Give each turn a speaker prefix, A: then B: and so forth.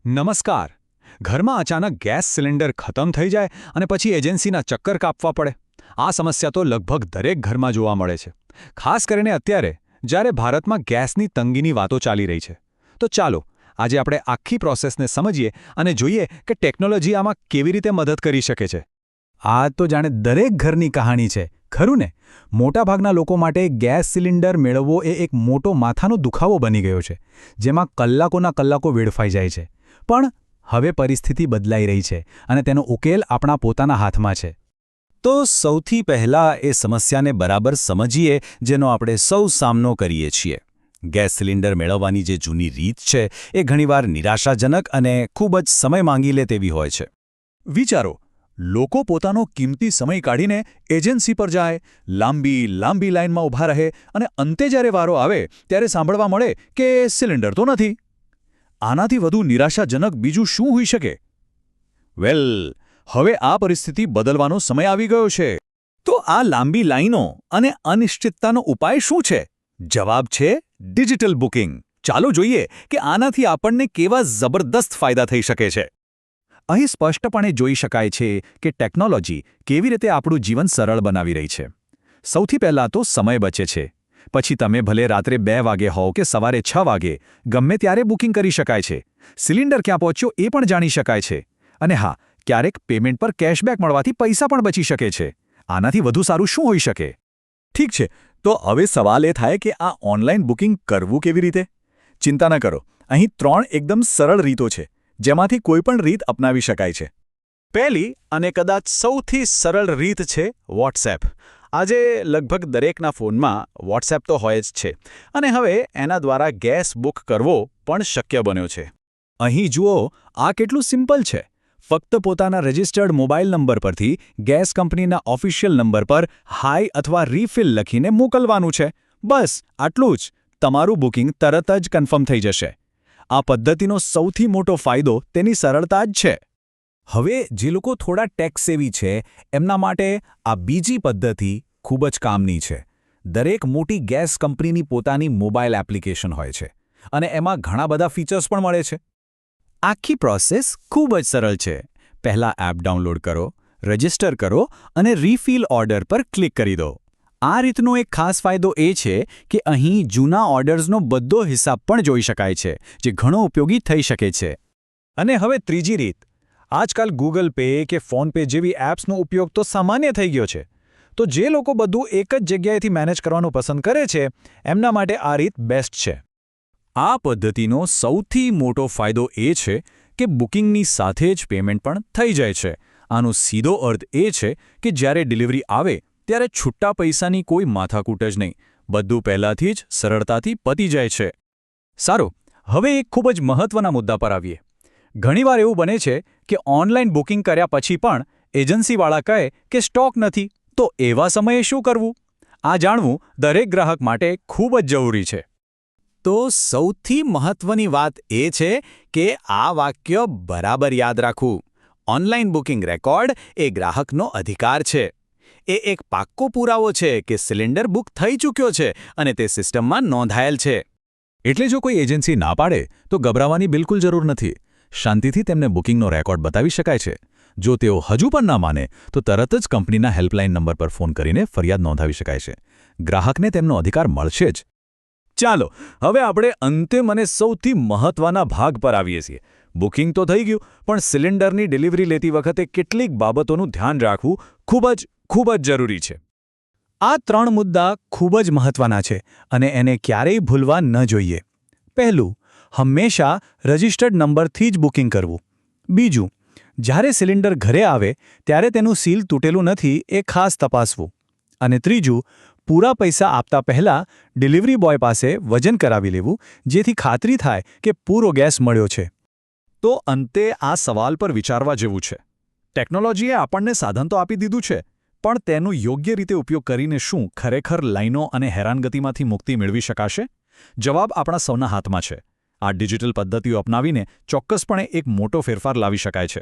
A: નમસ્કાર. ઘરમાં અચાનક ગેસ સિલિન્ડર ખતમ થઈ જાય અને પછી એજન્સીના ચક્કર કાપવા પડે. આ સમસ્યા તો લગભગ દરેક ઘરમાં જોવા મળે છે. ખાસ કરીને અત્યારે જ્યારે ભારતમાં ગેસની તંગીની વાતો ચાલી રહી છે. તો ચાલો આજે આપણે આખી પ્રોસેસને સમજીએ અને જોઈએ કે ટેકનોલોજી આમાં કેવી રીતે મદદ કરી શકે છે.
B: આ તો જાણે દરેક ઘરની કહાણી છે, ખરું ને? મોટાભાગના લોકો માટે ગેસ સિલિન્ડર મેળવવો એ એક મોટો માથાનો દુખાવો બની ગયો છે, જેમાં કલાકોના કલાકો વેડફાઈ જાય છે. પણ હવે પરિસ્થિતિ બદલાઈ રહી છે અને તેનો ઉકેલ આપણા પોતાના હાથમાં છે.
C: તો સૌથી પહેલાં એ સમસ્યાને બરાબર સમજીએ જેનો આપણે સૌ સામનો કરીએ છીએ. ગેસ સિલિન્ડર મેળવવાની જે જૂની રીત છે એ ઘણીવાર નિરાશાજનક અને ખૂબ જ સમય માંગી લે તેવી હોય છે.
A: વિચારો, લોકો પોતાનો કિંમતી સમય કાઢીને એજન્સી પર જાય, લાંબી લાઈનમાં ઊભા રહે અને અંતે જ્યારે વારો આવે ત્યારે સાંભળવા મળે કે સિલિન્ડર તો નથી. આનાથી વધુ નિરાશાજનક બીજું શું હોઈ શકે? વેલ, હવે આ પરિસ્થિતિ બદલવાનો સમય આવી ગયો છે. તો આ લાંબી લાઈનો અને અનિશ્ચિતતાનો ઉપાય શું છે? જવાબ છે ડિજિટલ બુકિંગ. ચાલો જોઈએ કે આનાથી આપણને કેવા જબરદસ્ત ફાયદા થઈ શકે છે. અહીં સ્પષ્ટપણે જોઈ શકાય છે કે ટેકનોલોજી કેવી રીતે આપણું જીવન સરળ બનાવી રહી છે. સૌથી પહેલાં તો સમય બચે છે. પછી તમે ભલે રાત્રે 2 વાગે હોવ કે સવારે 6 વાગે, ગમે ત્યારે બુકિંગ કરી શકાય છે. સિલિન્ડર ક્યાં પહોંચ્યો એ પણ જાણી શકાય છે. અને હા, ક્યારેક પેમેન્ટ પર કેશબેક મળવાથી પૈસા પણ બચી શકે છે. આનાથી વધુ સારું શું હોઈ શકે? ઠીક છે, તો હવે સવાલ એ થાય કે આ ઓનલાઈન બુકિંગ કરવું કેવી રીતે? ચિંતા ન કરો, અહીં 3 એકદમ સરળ રીતો છે, જેમાંથી કોઈપણ રીત અપનાવી શકાય છે. પહેલી અને કદાચ સૌથી સરળ રીત છે વોટ્સએપ. આજે લગભગ દરેકના ફોનમાં વોટ્સએપ તો હોય જ છે અને હવે એના દ્વારા ગેસ બુક કરવો પણ શક્ય બન્યો છે. અહીં જુઓ, આ કેટલું સિમ્પલ છે. ફક્ત પોતાના રજિસ્ટર્ડ મોબાઈલ નંબર પરથી ગેસ કંપનીના ઓફિશિયલ નંબર પર હાય અથવા રીફિલ લખીને મોકલવાનું છે. બસ આટલું જ. તમારું બુકિંગ તરત જ કન્ફર્મ થઈ જશે. આ પદ્ધતિનો સૌથી મોટો ફાયદો તેની સરળતા જ છે.
B: હવે જે લોકો થોડા ટેક સેવી છે એમના માટે આ બીજી પદ્ધતિ ખૂબ જ કામની છે. દરેક મોટી ગેસ કંપનીની પોતાની મોબાઈલ એપ્લિકેશન હોય છે અને એમાં ઘણા બધા ફીચર્સ પણ મળે છે.
C: આખી પ્રોસેસ ખૂબ જ સરળ છે. પહેલાં એપ ડાઉનલોડ કરો, રજિસ્ટર કરો અને રીફિલ ઓર્ડર પર ક્લિક કરી દો. આ રીતનો એક ખાસ ફાયદો એ છે કે અહીં જૂના ઓર્ડર્સનો બધો હિસાબ પણ જોઈ શકાય છે, જે ઘણો ઉપયોગી થઈ શકે છે.
A: અને હવે ત્રીજી રીત. આજકાલ ગૂગલ પે કે ફોન પે જેવી એપ્સનો ઉપયોગ તો સામાન્ય થઈ ગયો છે. તો જે લોકો બધું એક જ જગ્યાએથી મેનેજ કરવાનું પસંદ કરે છે, એમના માટે આ રીત બેસ્ટ છે. આ પદ્ધતિનો સૌથી મોટો ફાયદો એ છે કે બુકિંગની સાથે જ પેમેન્ટ પણ થઈ જાય છે. આનો સીધો અર્થ એ છે કે જ્યારે ડિલિવરી આવે ત્યારે છૂટા પૈસાની કોઈ માથાકૂટ જ નહીં. બધું પહેલાંથી જ સરળતાથી પતી જાય છે. સારું, હવે એક ખૂબ જ મહત્વના મુદ્દા પર આવીએ. ઘણીવાર એવું બને છે કે ઓનલાઈન બુકિંગ કર્યા પછી પણ એજન્સીવાળા કહે કે સ્ટોક નથી. તો એવા સમયે શું કરવું? આ જાણવું દરેક ગ્રાહક માટે ખૂબ જ જરૂરી છે.
C: તો સૌથી મહત્વની વાત એ છે કે આ વાક્ય બરાબર યાદ રાખવું. ઓનલાઈન બુકિંગ રેકોર્ડ એ ગ્રાહકનો અધિકાર છે. એ એક પાક્કો પુરાવો છે કે સિલિન્ડર બુક થઈ ચૂક્યો છે અને તે સિસ્ટમમાં નોંધાયેલ છે.
A: એટલે જો કોઈ એજન્સી ના પાડે તો ગભરાવાની બિલકુલ જરૂર નથી. શાંતિથી તેમને બુકિંગનો રેકોર્ડ બતાવી શકાય છે. જો તેઓ હજુ પણ ના માને તો તરત જ કંપનીના હેલ્પલાઇન નંબર પર ફોન કરીને ફરિયાદ નોંધાવી શકાય છે. ગ્રાહકને તેમનો અધિકાર મળશે જ. ચાલો, હવે આપણે અંતિમ અને સૌથી મહત્વના ભાગ પર આવીએ છીએ. બુકિંગ તો થઈ ગયું, પણ સિલિન્ડરની ડિલિવરી લેતી વખતે કેટલીક બાબતોનું ધ્યાન રાખવું ખૂબ જ જરૂરી છે.
B: આ 3 મુદ્દા ખૂબ જ મહત્વના છે અને એને ક્યારેય ભૂલવા ન જોઈએ. પહેલું, હંમેશા રજિસ્ટર્ડ નંબરથી જ બુકિંગ કરવું. બીજું, જ્યારે સિલિન્ડર ઘરે આવે ત્યારે તેનું સીલ તૂટેલું નથી એ ખાસ તપાસવું. અને ત્રીજું, પૂરા પૈસા આપતા પહેલાં ડિલિવરી બોય પાસે વજન કરાવી લેવું, જેથી ખાતરી થાય કે પૂરો ગેસ મળ્યો છે.
A: તો અંતે આ સવાલ પર વિચારવા જેવું છે. ટેકનોલોજીએ આપણને સાધન તો આપી દીધું છે, પણ તેનો યોગ્ય રીતે ઉપયોગ કરીને શું ખરેખર લાઈનો અને હેરાનગતિમાંથી મુક્તિ મેળવી શકાશે? જવાબ આપણા સૌના હાથમાં છે. આ ડિજિટલ પદ્ધતિઓ અપનાવીને ચોક્કસપણે એક મોટો ફેરફાર લાવી શકાય છે.